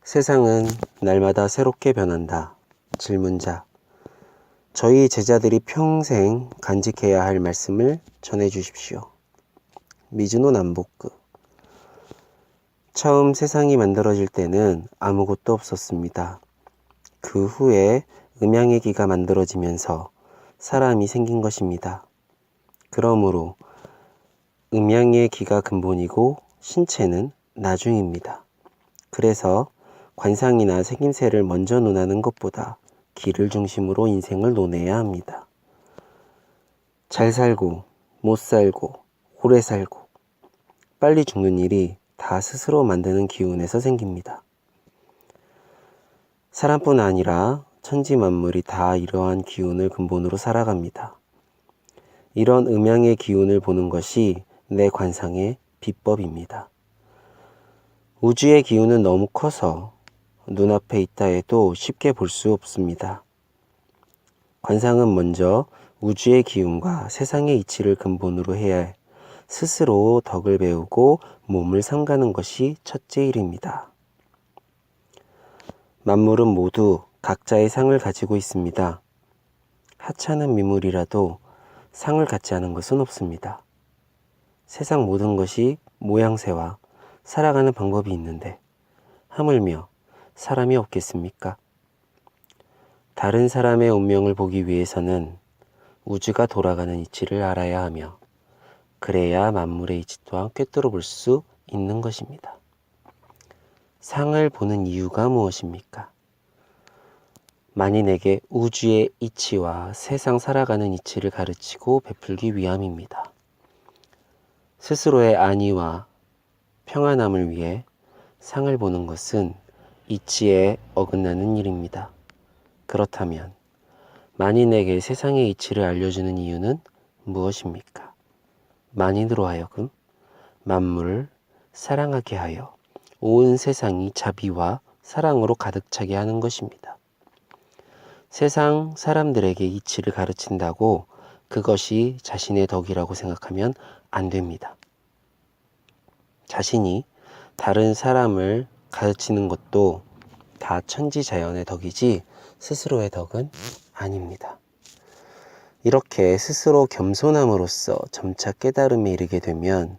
세상은 날마다 새롭게 변한다. 질문자. 저희 제자들이 평생 간직해야 할 말씀을 전해주십시오. 미즈노 남보크. 처음 세상이 만들어질 때는 아무것도 없었습니다. 그 후에 음양의 기가 만들어지면서 사람이 생긴 것입니다. 그러므로 음양의 기가 근본이고 신체는 나중입니다. 그래서 관상이나 생김새를 먼저 논하는 것보다 기를 중심으로 인생을 논해야 합니다. 잘 살고 못 살고 오래 살고 빨리 죽는 일이 다 스스로 만드는 기운에서 생깁니다. 사람뿐 아니라 천지 만물이 다 이러한 기운을 근본으로 살아갑니다. 이런 음양의 기운을 보는 것이 내 관상의 비법입니다. 우주의 기운은 너무 커서 눈앞에 있다 해도 쉽게 볼 수 없습니다. 관상은 먼저 우주의 기운과 세상의 이치를 근본으로 해야 해 스스로 덕을 배우고 몸을 삼가는 것이 첫째 일입니다. 만물은 모두 각자의 상을 가지고 있습니다. 하찮은 미물이라도 상을 갖지 않은 것은 없습니다. 세상 모든 것이 모양새와 살아가는 방법이 있는데 하물며 사람이 없겠습니까? 다른 사람의 운명을 보기 위해서는 우주가 돌아가는 이치를 알아야 하며 그래야 만물의 이치 또한 꿰뚫어 볼 수 있는 것입니다. 상을 보는 이유가 무엇입니까? 만인에게 우주의 이치와 세상 살아가는 이치를 가르치고 베풀기 위함입니다. 스스로의 안위와 평안함을 위해 상을 보는 것은 이치에 어긋나는 일입니다. 그렇다면 만인에게 세상의 이치를 알려주는 이유는 무엇입니까? 만인으로 하여금 만물을 사랑하게 하여 온 세상이 자비와 사랑으로 가득 차게 하는 것입니다. 세상 사람들에게 이치를 가르친다고 그것이 자신의 덕이라고 생각하면 안 됩니다. 자신이 다른 사람을 가르치는 것도 다 천지자연의 덕이지 스스로의 덕은 아닙니다. 이렇게 스스로 겸손함으로써 점차 깨달음에 이르게 되면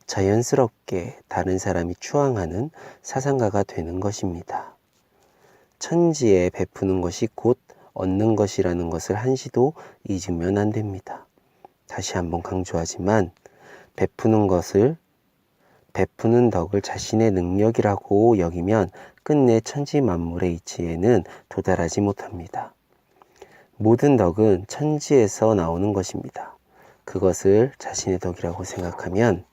자연스럽게 다른 사람이 추앙하는 사상가가 되는 것입니다. 천지에 베푸는 것이 곧 얻는 것이라는 것을 한시도 잊으면 안 됩니다. 다시 한번 강조하지만 베푸는 덕을 자신의 능력이라고 여기면 끝내 천지 만물의 이치에는 도달하지 못합니다. 모든 덕은 천지에서 나오는 것입니다. 그것을 자신의 덕이라고 생각하면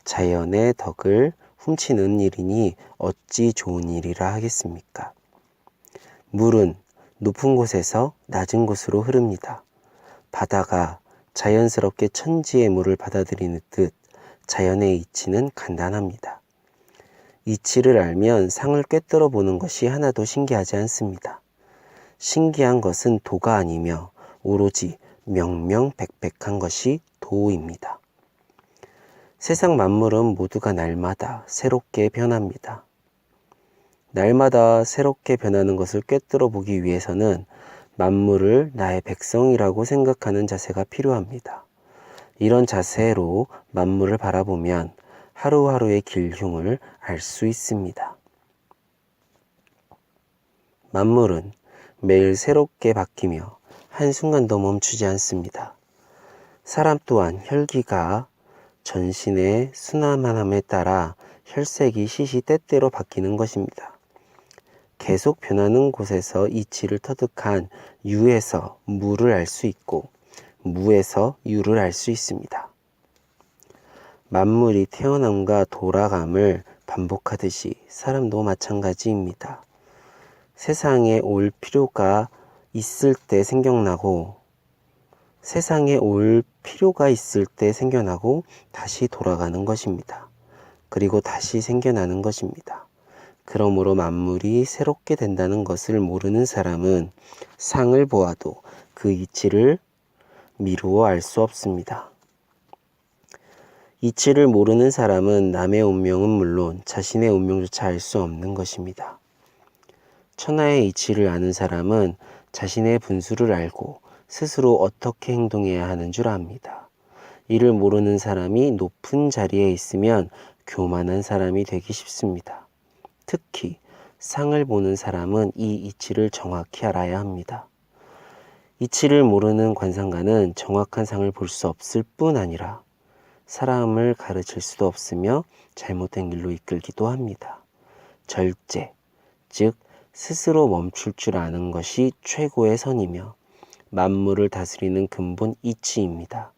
자연의 덕을 훔치는 일이니 어찌 좋은 일이라 하겠습니까? 물은 높은 곳에서 낮은 곳으로 흐릅니다. 바다가 자연스럽게 천지의 물을 받아들이는 듯 자연의 이치는 간단합니다. 이치를 알면 상을 꿰뚫어 보는 것이 하나도 신기하지 않습니다. 신기한 것은 도가 아니며 오로지 명명백백한 것이 도입니다. 세상 만물은 모두가 날마다 새롭게 변합니다. 날마다 새롭게 변하는 것을 꿰뚫어 보기 위해서는 만물을 나의 백성이라고 생각하는 자세가 필요합니다. 이런 자세로 만물을 바라보면 하루하루의 길흉을 알 수 있습니다. 만물은 매일 새롭게 바뀌며 한순간도 멈추지 않습니다. 사람 또한 혈기가 전신의 순환함에 따라 혈색이 시시때때로 바뀌는 것입니다. 계속 변하는 곳에서 이치를 터득한 유에서 무를 알 수 있고 무에서 유를 알 수 있습니다. 만물이 태어남과 돌아감을 반복하듯이 사람도 마찬가지입니다. 세상에 올 필요가 있을 때 생겨나고 다시 돌아가는 것입니다. 그리고 다시 생겨나는 것입니다. 그러므로 만물이 새롭게 된다는 것을 모르는 사람은 상을 보아도 그 이치를 미루어 알 수 없습니다. 이치를 모르는 사람은 남의 운명은 물론 자신의 운명조차 알 수 없는 것입니다. 천하의 이치를 아는 사람은 자신의 분수를 알고 스스로 어떻게 행동해야 하는 줄 압니다. 이를 모르는 사람이 높은 자리에 있으면 교만한 사람이 되기 쉽습니다. 특히 상을 보는 사람은 이 이치를 정확히 알아야 합니다. 이치를 모르는 관상가는 정확한 상을 볼 수 없을 뿐 아니라 사람을 가르칠 수도 없으며 잘못된 길로 이끌기도 합니다. 절제, 즉 스스로 멈출 줄 아는 것이 최고의 선이며 만물을 다스리는 근본 이치입니다.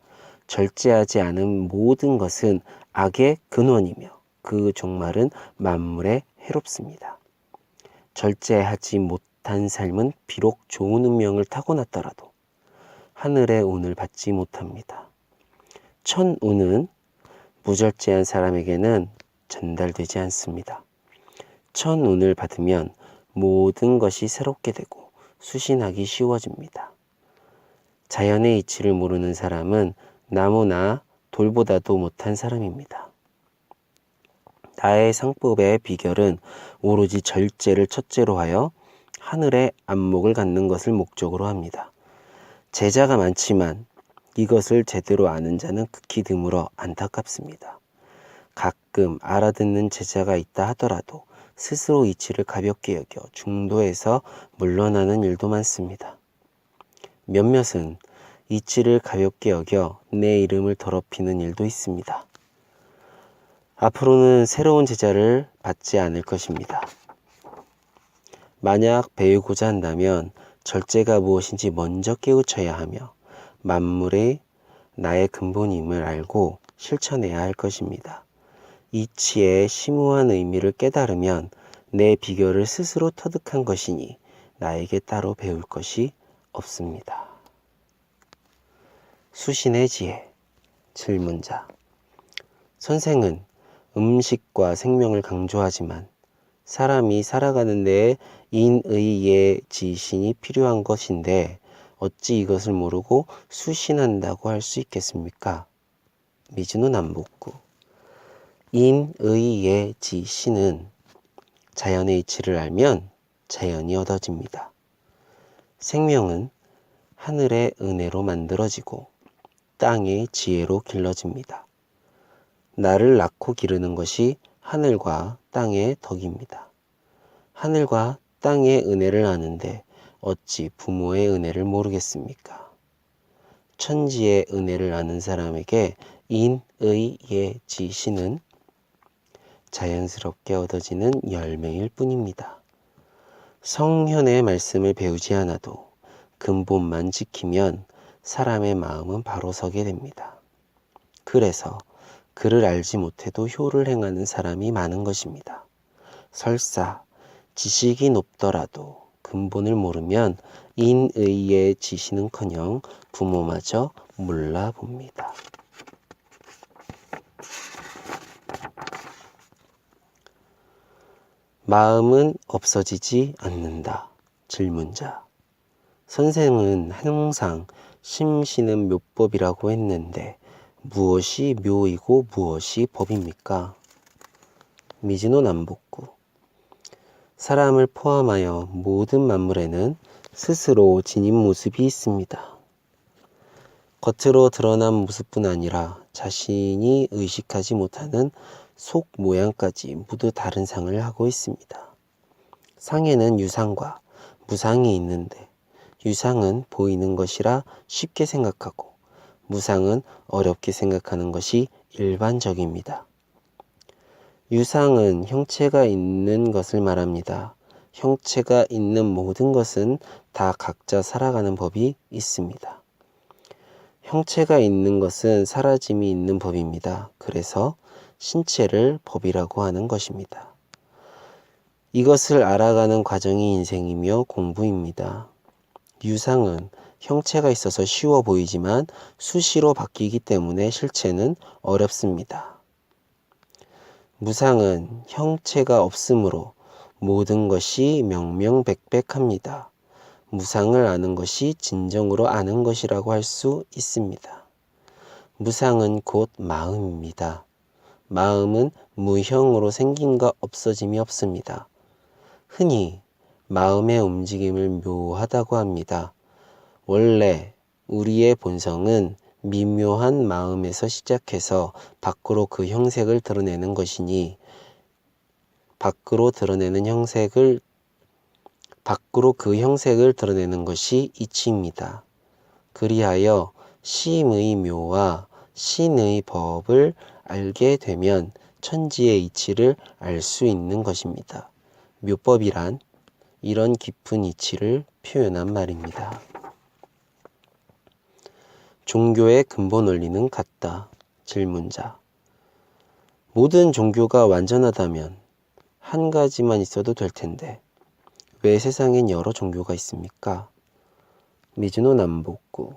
절제하지 않은 모든 것은 악의 근원이며 그 종말은 만물에 해롭습니다. 절제하지 못한 삶은 비록 좋은 운명을 타고났더라도 하늘의 운을 받지 못합니다. 천운은 무절제한 사람에게는 전달되지 않습니다. 천운을 받으면 모든 것이 새롭게 되고 수신하기 쉬워집니다. 자연의 이치를 모르는 사람은 나무나 돌보다도 못한 사람입니다. 나의 상법의 비결은 오로지 절제를 첫째로 하여 하늘의 안목을 갖는 것을 목적으로 합니다. 제자가 많지만 이것을 제대로 아는 자는 극히 드물어 안타깝습니다. 가끔 알아듣는 제자가 있다 하더라도 스스로 이치를 가볍게 여겨 중도에서 물러나는 일도 많습니다. 몇몇은 이치를 가볍게 여겨 내 이름을 더럽히는 일도 있습니다. 앞으로는 새로운 제자를 받지 않을 것입니다. 만약 배우고자 한다면 절제가 무엇인지 먼저 깨우쳐야 하며 만물의 나의 근본임을 알고 실천해야 할 것입니다. 이치의 심오한 의미를 깨달으면 내 비결을 스스로 터득한 것이니 나에게 따로 배울 것이 없습니다. 수신의 지혜. 질문자. 선생은 음식과 생명을 강조하지만 사람이 살아가는 데에 인의의 지신이 필요한 것인데 어찌 이것을 모르고 수신한다고 할 수 있겠습니까? 미즈노 남북구. 인의의 지신은 자연의 이치를 알면 자연이 얻어집니다. 생명은 하늘의 은혜로 만들어지고 땅의 지혜로 길러집니다. 나를 낳고 기르는 것이 하늘과 땅의 덕입니다. 하늘과 땅의 은혜를 아는데 어찌 부모의 은혜를 모르겠습니까? 천지의 은혜를 아는 사람에게 인의의 지신은 자연스럽게 얻어지는 열매일 뿐입니다. 성현의 말씀을 배우지 않아도 근본만 지키면 사람의 마음은 바로 서게 됩니다. 그래서 그를 알지 못해도 효를 행하는 사람이 많은 것입니다. 설사 지식이 높더라도 근본을 모르면 인의의 지시는커녕 부모마저 몰라봅니다. 마음은 없어지지 않는다. 질문자. 선생은 항상 심시는 묘법이라고 했는데 무엇이 묘이고 무엇이 법입니까? 미즈노 남북구. 사람을 포함하여 모든 만물에는 스스로 지닌 모습이 있습니다. 겉으로 드러난 모습뿐 아니라 자신이 의식하지 못하는 속 모양까지 모두 다른 상을 하고 있습니다. 상에는 유상과 무상이 있는데 유상은 보이는 것이라 쉽게 생각하고 무상은 어렵게 생각하는 것이 일반적입니다. 유상은 형체가 있는 것을 말합니다. 형체가 있는 모든 것은 다 각자 살아가는 법이 있습니다. 형체가 있는 것은 사라짐이 있는 법입니다. 그래서 신체를 법이라고 하는 것입니다. 이것을 알아가는 과정이 인생이며 공부입니다. 유상은 형체가 있어서 쉬워 보이지만 수시로 바뀌기 때문에 실체는 어렵습니다. 무상은 형체가 없으므로 모든 것이 명명백백합니다. 무상을 아는 것이 진정으로 아는 것이라고 할 수 있습니다. 무상은 곧 마음입니다. 마음은 무형으로 생김과 없어짐이 없습니다. 흔히 마음의 움직임을 묘하다고 합니다. 원래 우리의 본성은 미묘한 마음에서 시작해서 밖으로 그 형색을 드러내는 것이니 밖으로 그 형색을 드러내는 것이 이치입니다. 그리하여 심의 묘와 신의 법을 알게 되면 천지의 이치를 알 수 있는 것입니다. 묘법이란 이런 깊은 이치를 표현한 말입니다. 종교의 근본 원리는 같다. 질문자. 모든 종교가 완전하다면 한 가지만 있어도 될 텐데 왜 세상엔 여러 종교가 있습니까? 미즈노 남북구.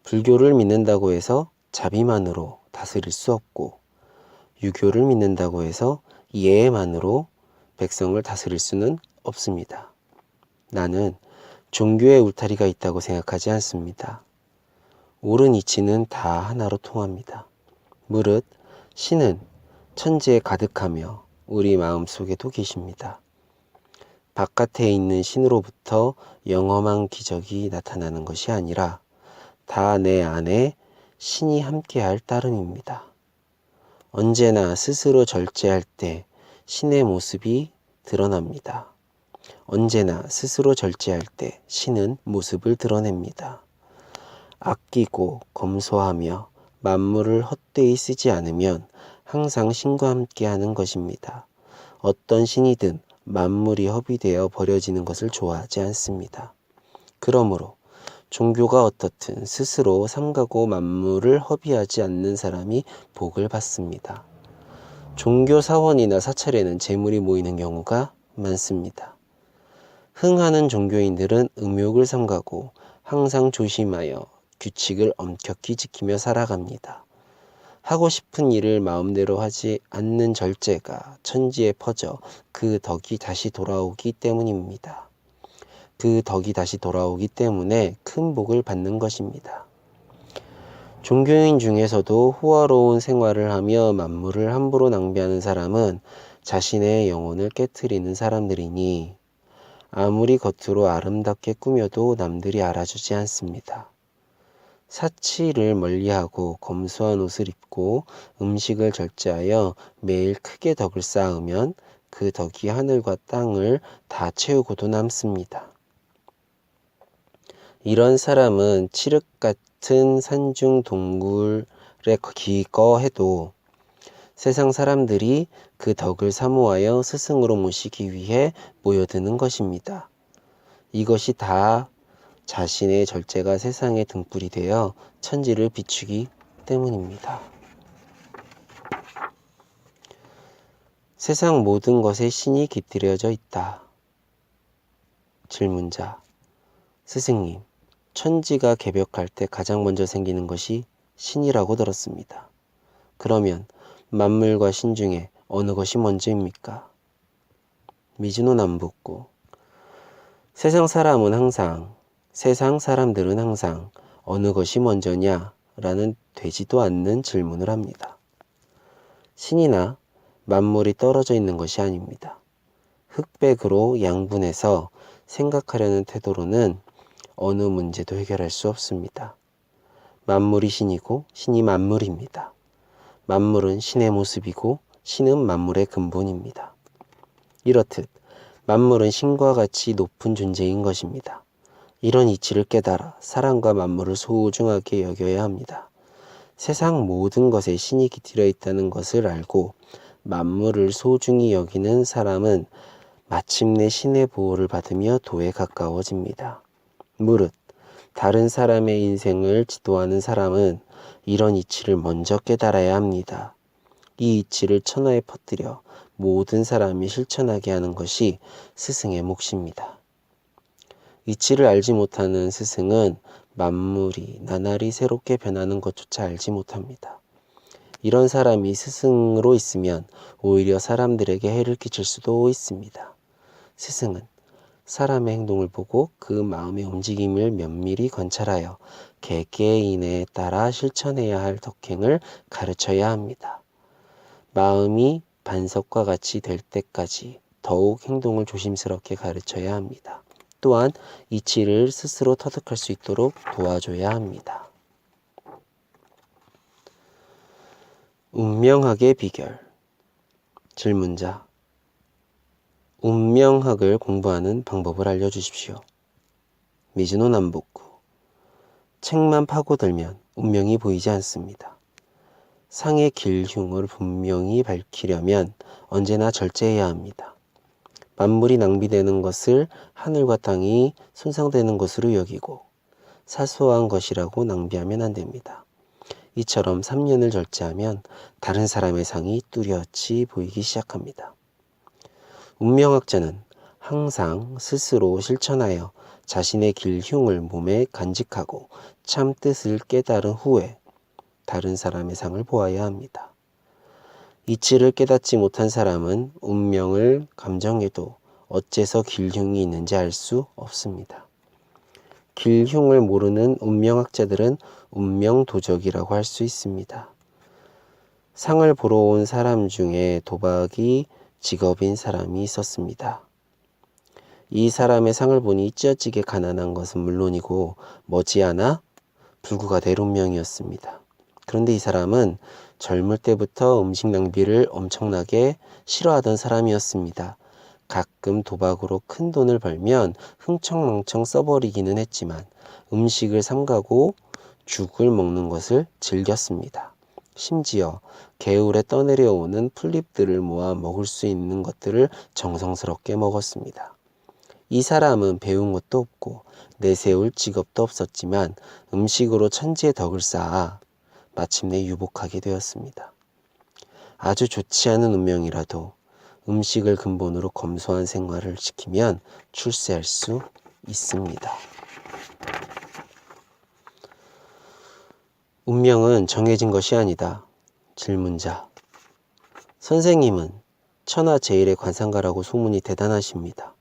불교를 믿는다고 해서 자비만으로 다스릴 수 없고 유교를 믿는다고 해서 예만으로 백성을 다스릴 수는 없습니다. 나는 종교의 울타리가 있다고 생각하지 않습니다. 옳은 이치는 다 하나로 통합니다. 무릇 신은 천지에 가득하며 우리 마음속에도 계십니다. 바깥에 있는 신으로부터 영험한 기적이 나타나는 것이 아니라 다 내 안에 신이 함께할 따름입니다. 언제나 스스로 절제할 때 신의 모습이 드러납니다. 언제나 스스로 절제할 때 신은 모습을 드러냅니다. 아끼고 검소하며 만물을 헛되이 쓰지 않으면 항상 신과 함께하는 것입니다. 어떤 신이든 만물이 허비되어 버려지는 것을 좋아하지 않습니다. 그러므로 종교가 어떻든 스스로 삼가고 만물을 허비하지 않는 사람이 복을 받습니다. 종교 사원이나 사찰에는 재물이 모이는 경우가 많습니다. 흥하는 종교인들은 음욕을 삼가고 항상 조심하여 규칙을 엄격히 지키며 살아갑니다. 하고 싶은 일을 마음대로 하지 않는 절제가 천지에 퍼져 그 덕이 다시 돌아오기 때문입니다. 그 덕이 다시 돌아오기 때문에 큰 복을 받는 것입니다. 종교인 중에서도 호화로운 생활을 하며 만물을 함부로 낭비하는 사람은 자신의 영혼을 깨트리는 사람들이니 아무리 겉으로 아름답게 꾸며도 남들이 알아주지 않습니다. 사치를 멀리하고 검소한 옷을 입고 음식을 절제하여 매일 크게 덕을 쌓으면 그 덕이 하늘과 땅을 다 채우고도 남습니다. 이런 사람은 칠흑 같은 산중 동굴에 기거해도 세상 사람들이 그 덕을 사모하여 스승으로 모시기 위해 모여드는 것입니다. 이것이 다 자신의 절제가 세상의 등불이 되어 천지를 비추기 때문입니다. 세상 모든 것에 신이 깃들여져 있다. 질문자. 스승님, 천지가 개벽할 때 가장 먼저 생기는 것이 신이라고 들었습니다. 그러면 만물과 신 중에 어느 것이 먼저입니까? 미즈노 남북구. 세상 사람들은 항상 어느 것이 먼저냐 라는 되지도 않는 질문을 합니다. 신이나 만물이 떨어져 있는 것이 아닙니다. 흑백으로 양분해서 생각하려는 태도로는 어느 문제도 해결할 수 없습니다. 만물이 신이고 신이 만물입니다. 만물은 신의 모습이고 신은 만물의 근본입니다. 이렇듯 만물은 신과 같이 높은 존재인 것입니다. 이런 이치를 깨달아 사람과 만물을 소중하게 여겨야 합니다. 세상 모든 것에 신이 깃들여 있다는 것을 알고 만물을 소중히 여기는 사람은 마침내 신의 보호를 받으며 도에 가까워집니다. 무릇 다른 사람의 인생을 지도하는 사람은 이런 이치를 먼저 깨달아야 합니다. 이 이치를 천하에 퍼뜨려 모든 사람이 실천하게 하는 것이 스승의 몫입니다. 이치를 알지 못하는 스승은 만물이 나날이 새롭게 변하는 것조차 알지 못합니다. 이런 사람이 스승으로 있으면 오히려 사람들에게 해를 끼칠 수도 있습니다. 스승은 사람의 행동을 보고 그 마음의 움직임을 면밀히 관찰하여 개개인에 따라 실천해야 할 덕행을 가르쳐야 합니다. 마음이 반석과 같이 될 때까지 더욱 행동을 조심스럽게 가르쳐야 합니다. 또한 이치를 스스로 터득할 수 있도록 도와줘야 합니다. 운명학의 비결. 질문자. 운명학을 공부하는 방법을 알려주십시오. 미즈노 남북구. 책만 파고들면 운명이 보이지 않습니다. 상의 길흉을 분명히 밝히려면 언제나 절제해야 합니다. 만물이 낭비되는 것을 하늘과 땅이 손상되는 것으로 여기고 사소한 것이라고 낭비하면 안 됩니다. 이처럼 3년을 절제하면 다른 사람의 상이 뚜렷이 보이기 시작합니다. 운명학자는 항상 스스로 실천하여 자신의 길흉을 몸에 간직하고 참 뜻을 깨달은 후에 다른 사람의 상을 보아야 합니다. 이치를 깨닫지 못한 사람은 운명을 감정해도 어째서 길흉이 있는지 알 수 없습니다. 길흉을 모르는 운명학자들은 운명도적이라고 할 수 있습니다. 상을 보러 온 사람 중에 도박이 직업인 사람이 있었습니다. 이 사람의 상을 보니 찌어찌게 가난한 것은 물론이고 머지않아 불구가 될 운명이었습니다. 그런데 이 사람은 젊을 때부터 음식 낭비를 엄청나게 싫어하던 사람이었습니다. 가끔 도박으로 큰 돈을 벌면 흥청망청 써버리기는 했지만 음식을 삼가고 죽을 먹는 것을 즐겼습니다. 심지어 개울에 떠내려오는 풀잎들을 모아 먹을 수 있는 것들을 정성스럽게 먹었습니다. 이 사람은 배운 것도 없고 내세울 직업도 없었지만 음식으로 천지의 덕을 쌓아 마침내 유복하게 되었습니다. 아주 좋지 않은 운명이라도 음식을 근본으로 검소한 생활을 지키면 출세할 수 있습니다. 운명은 정해진 것이 아니다. 질문자. 선생님은 천하제일의 관상가라고 소문이 대단하십니다.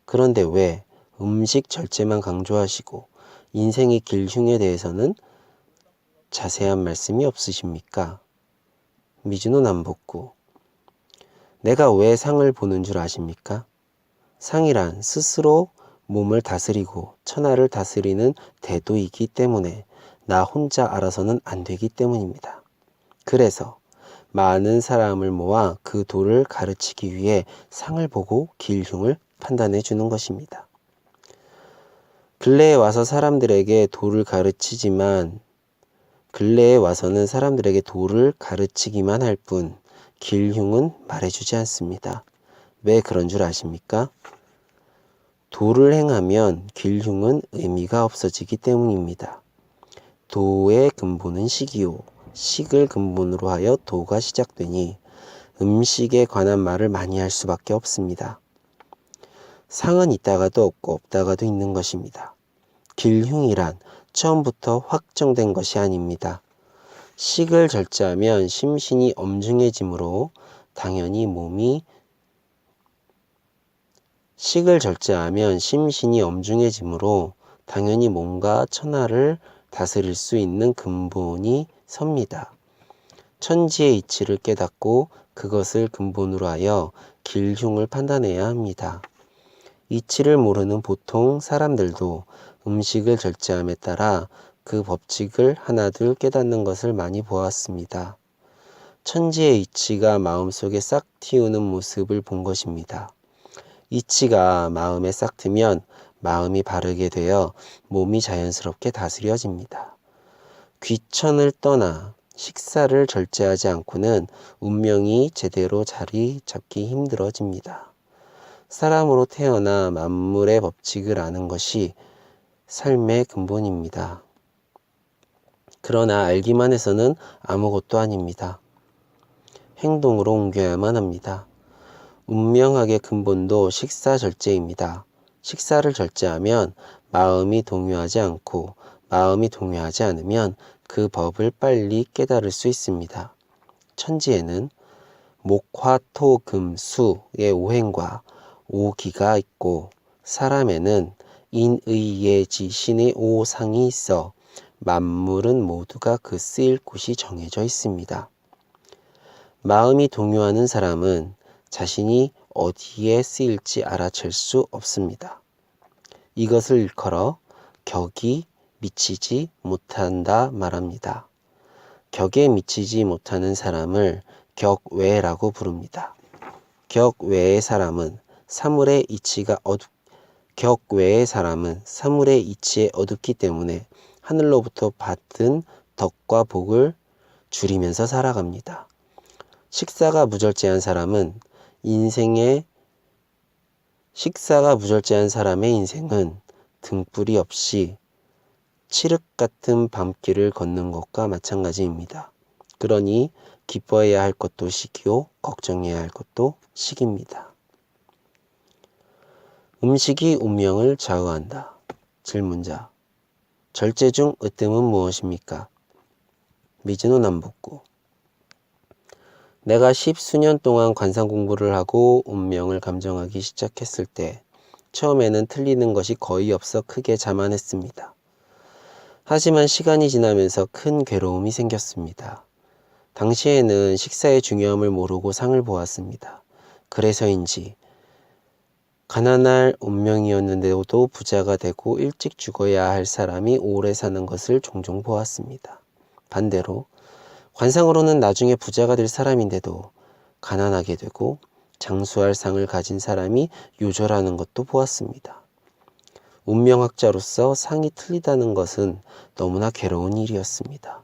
그런데 왜 음식 절제만 강조하시고 인생의 길흉에 대해서는 자세한 말씀이 없으십니까? 미즈노 남북구. 내가 왜 상을 보는 줄 아십니까? 상이란 스스로 몸을 다스리고 천하를 다스리는 대도이기 때문에 나 혼자 알아서는 안 되기 때문입니다. 그래서 많은 사람을 모아 그 도를 가르치기 위해 상을 보고 길흉을 판단해 주는 것입니다. 근래에 와서는 사람들에게 도를 가르치기만 할 뿐 길흉은 말해주지 않습니다. 왜 그런 줄 아십니까? 도를 행하면 길흉은 의미가 없어지기 때문입니다. 도의 근본은 식이요 식을 근본으로 하여 도가 시작되니 음식에 관한 말을 많이 할 수밖에 없습니다. 상은 있다가도 없고 없다가도 있는 것입니다. 길흉이란 처음부터 확정된 것이 아닙니다. 식을 절제하면 심신이 엄중해지므로 당연히 몸과 천하를 다스릴 수 있는 근본이 섭니다. 천지의 이치를 깨닫고 그것을 근본으로 하여 길흉을 판단해야 합니다. 이치를 모르는 보통 사람들도 음식을 절제함에 따라 그 법칙을 하나둘 깨닫는 것을 많이 보았습니다. 천지의 이치가 마음속에 싹 틔우는 모습을 본 것입니다. 이치가 마음에 싹 트면 마음이 바르게 되어 몸이 자연스럽게 다스려집니다. 귀천을 떠나 식사를 절제하지 않고는 운명이 제대로 자리 잡기 힘들어집니다. 사람으로 태어나 만물의 법칙을 아는 것이 삶의 근본입니다. 그러나 알기만 해서는 아무것도 아닙니다. 행동으로 옮겨야만 합니다. 운명학의 근본도 식사 절제입니다. 식사를 절제하면 마음이 동요하지 않고 마음이 동요하지 않으면 그 법을 빨리 깨달을 수 있습니다. 천지에는 목, 화, 토, 금, 수의 오행과 오기가 있고 사람에는 인, 의, 예, 지, 신의 오상이 있어 만물은 모두가 그 쓰일 곳이 정해져 있습니다. 마음이 동요하는 사람은 자신이 어디에 쓰일지 알아챌 수 없습니다. 이것을 일컬어 격이 미치지 못한다 말합니다. 격에 미치지 못하는 사람을 격외라고 부릅니다. 격외의 사람은 사물의 이치에 어둡기 때문에 하늘로부터 받은 덕과 복을 줄이면서 살아갑니다. 식사가 무절제한 사람의 인생은 등불이 없이 칠흑 같은 밤길을 걷는 것과 마찬가지입니다. 그러니 기뻐해야 할 것도 시기요, 걱정해야 할 것도 시기입니다. 음식이 운명을 좌우한다. 질문자. 절제 중 으뜸은 무엇입니까? 미즈노 남북구. 내가 10수년 동안 관상 공부를 하고 운명을 감정하기 시작했을 때 처음에는 틀리는 것이 거의 없어 크게 자만했습니다. 하지만 시간이 지나면서 큰 괴로움이 생겼습니다. 당시에는 식사의 중요함을 모르고 상을 보았습니다. 그래서인지 가난할 운명이었는데도 부자가 되고 일찍 죽어야 할 사람이 오래 사는 것을 종종 보았습니다. 반대로 관상으로는 나중에 부자가 될 사람인데도 가난하게 되고 장수할 상을 가진 사람이 요절하는 것도 보았습니다. 운명학자로서 상이 틀리다는 것은 너무나 괴로운 일이었습니다.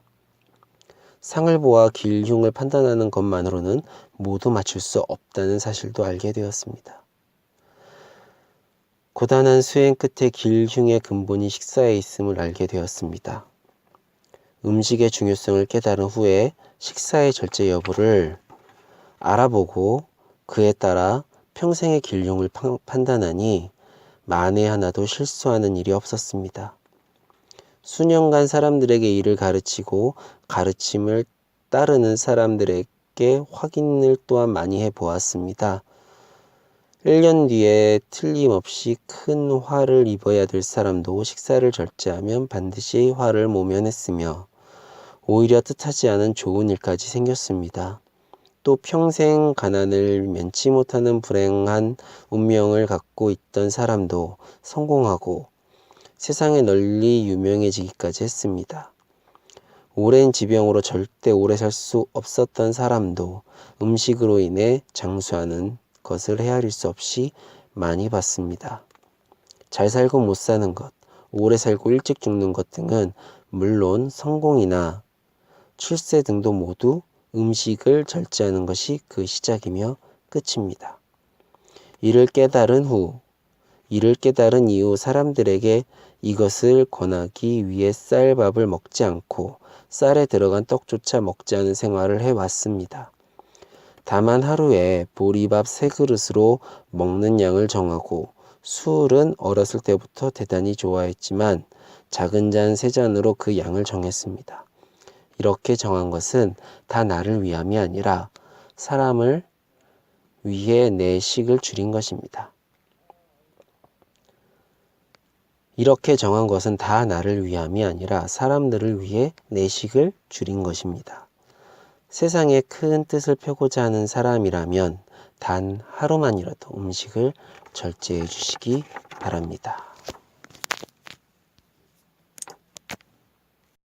상을 보아 길흉을 판단하는 것만으로는 모두 맞출 수 없다는 사실도 알게 되었습니다. 고단한 수행 끝에 길흉의 근본이 식사에 있음을 알게 되었습니다. 음식의 중요성을 깨달은 후에 식사의 절제 여부를 알아보고 그에 따라 평생의 길흉을 판단하니 만에 하나도 실수하는 일이 없었습니다. 수년간 사람들에게 일을 가르치고 가르침을 따르는 사람들에게 확인을 또한 많이 해보았습니다. 1년 뒤에 틀림없이 큰 화를 입어야 될 사람도 식사를 절제하면 반드시 화를 모면했으며 오히려 뜻하지 않은 좋은 일까지 생겼습니다. 또 평생 가난을 면치 못하는 불행한 운명을 갖고 있던 사람도 성공하고 세상에 널리 유명해지기까지 했습니다. 오랜 지병으로 절대 오래 살 수 없었던 사람도 음식으로 인해 장수하는 것을 헤아릴 수 없이 많이 봤습니다. 잘 살고 못 사는 것, 오래 살고 일찍 죽는 것 등은 물론 성공이나 출세 등도 모두 음식을 절제하는 것이 그 시작이며 끝입니다. 이를 깨달은 이후 사람들에게 이것을 권하기 위해 쌀밥을 먹지 않고 쌀에 들어간 떡조차 먹지 않은 생활을 해왔습니다. 다만 하루에 보리밥 3그릇으로 먹는 양을 정하고 술은 어렸을 때부터 대단히 좋아했지만 작은 잔 3잔으로 그 양을 정했습니다. 이렇게 정한 것은 다 나를 위함이 아니라 사람을 위해 내 식을 줄인 것입니다. 이렇게 정한 것은 다 나를 위함이 아니라 사람들을 위해 내 식을 줄인 것입니다. 세상에 큰 뜻을 펴고자 하는 사람이라면 단 하루만이라도 음식을 절제해 주시기 바랍니다.